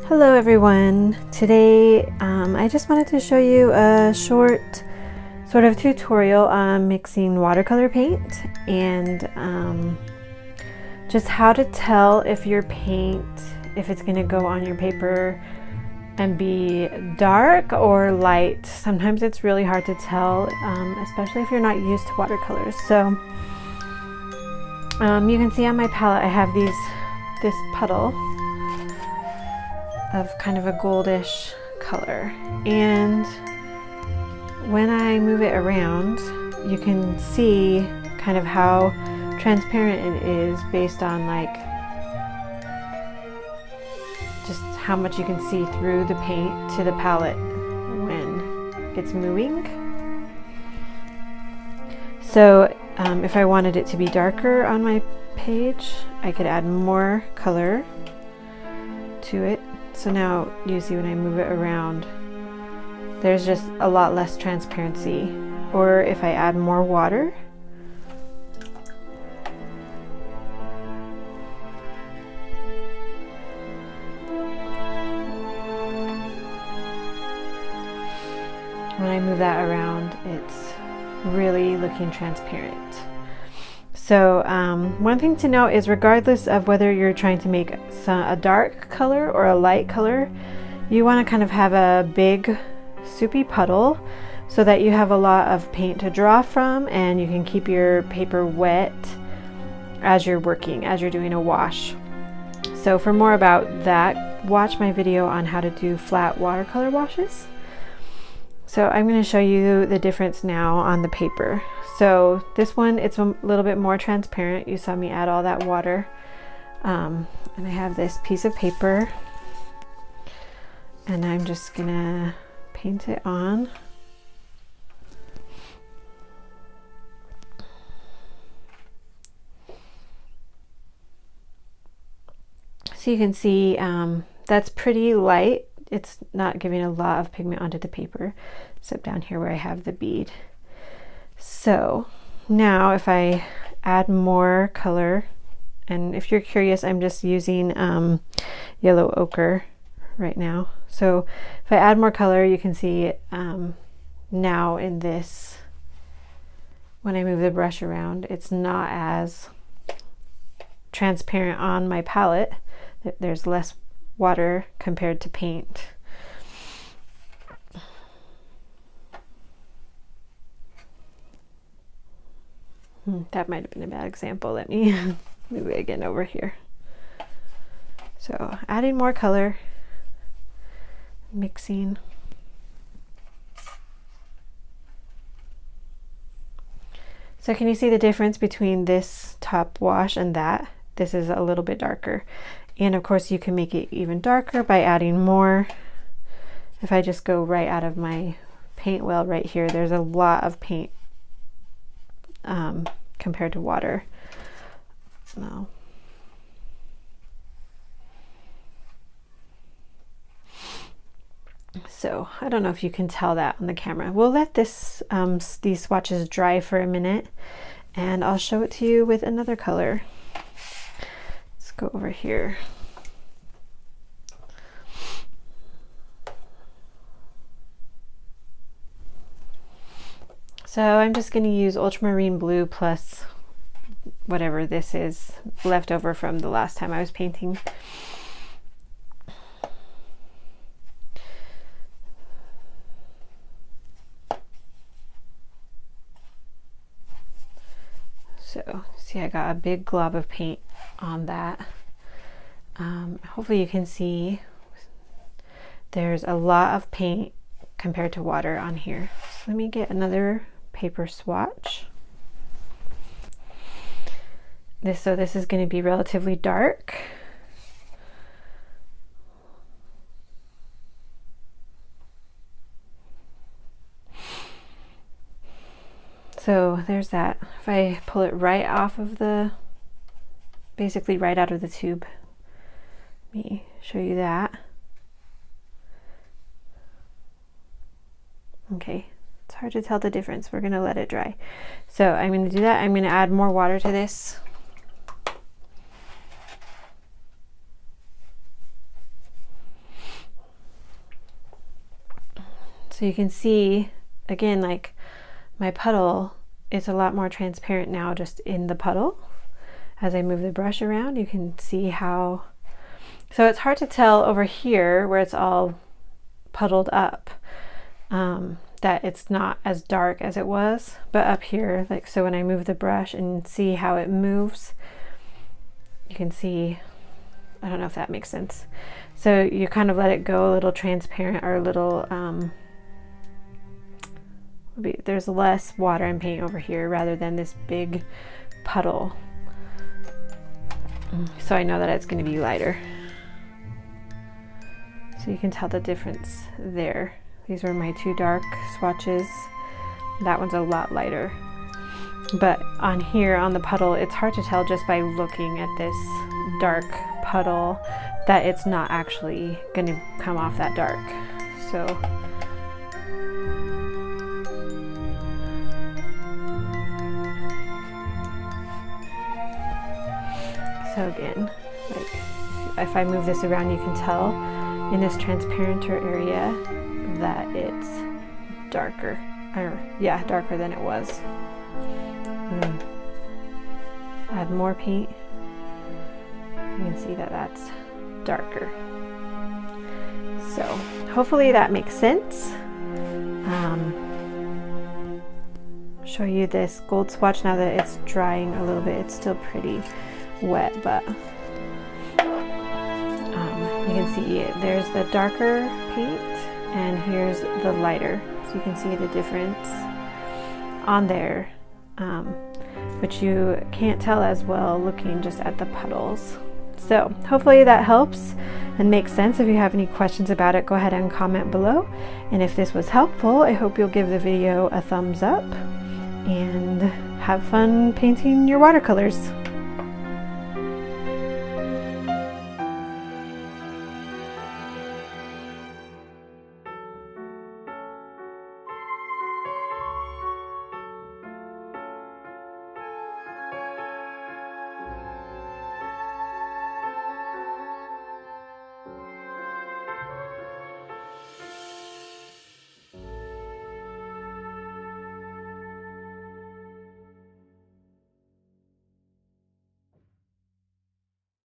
Hello everyone. Today I just wanted to show you a short sort of tutorial on mixing watercolor paint and just how to tell if your paint, if it's going to go on your paper and be dark or light. Sometimes it's really hard to tell, especially if you're not used to watercolors. So you can see on my palette I have this puddle of kind of a goldish color, and when I move it around you can see kind of how transparent it is based on like just how much you can see through the paint to the palette when it's moving. So if I wanted it to be darker on my page, I could add more color to it. So now you see when I move it around, there's just a lot less transparency. Or if I add more water, when I move that around, it's really looking transparent. So one thing to note is, regardless of whether you're trying to make a dark color or a light color, you want to kind of have a big soupy puddle so that you have a lot of paint to draw from and you can keep your paper wet as you're working, as you're doing a wash. So for more about that, watch my video on how to do flat watercolor washes. So I'm going to show you the difference now on the paper. So this one, it's a little bit more transparent. You saw me add all that water. And I have this piece of paper and I'm just going to paint it on. So you can see that's pretty light. It's not giving a lot of pigment onto the paper, except down here where I have the bead. So now if I add more color, and if you're curious, I'm just using yellow ochre right now. So if I add more color, you can see now in this, when I move the brush around, it's not as transparent on my palette. There's less water compared to paint. That might have been a bad example. Let me move it again over here. So adding more color, mixing. So can you see the difference between this top wash and that? This is a little bit darker. And of course you can make it even darker by adding more. If I just go right out of my paint well right here, there's a lot of paint compared to water. No. So I don't know if you can tell that on the camera. We'll let these swatches dry for a minute and I'll show it to you with another color. Let's go over here. So I'm just going to use ultramarine blue plus whatever this is left over from the last time I was painting. So see, I got a big glob of paint on that. Hopefully you can see there's a lot of paint compared to water on here. So let me get another paper swatch. This is going to be relatively dark. So there's that. If I pull it right off of basically right out of the tube, let me show you that. Okay, it's hard to tell the difference. We're going to let it dry. So I'm going to do that. I'm going to add more water to this. So you can see, again, like my puddle is a lot more transparent now just in the puddle. As I move the brush around, you can see how, so it's hard to tell over here where it's all puddled up, that it's not as dark as it was, but up here, like, so when I move the brush and see how it moves, you can see, I don't know if that makes sense. So you kind of let it go a little transparent, or a little, there's less water and paint over here rather than this big puddle. So I know that it's going to be lighter. So you can tell the difference there. These were my two dark swatches. That one's a lot lighter. But on here, on the puddle, it's hard to tell just by looking at this dark puddle that it's not actually going to come off that dark. So again, like if I move this around, you can tell in this transparenter area that it's darker, or yeah, darker than it was. Add more paint, you can see that that's darker. So hopefully that makes sense. Show you this gold swatch now that it's drying a little bit. It's still pretty wet, but you can see there's the darker paint and here's the lighter, so you can see the difference on there, but you can't tell as well looking just at the puddles. So hopefully that helps and makes sense. If you have any questions about it, go ahead and comment below, and if this was helpful, I hope you'll give the video a thumbs up and have fun painting your watercolors.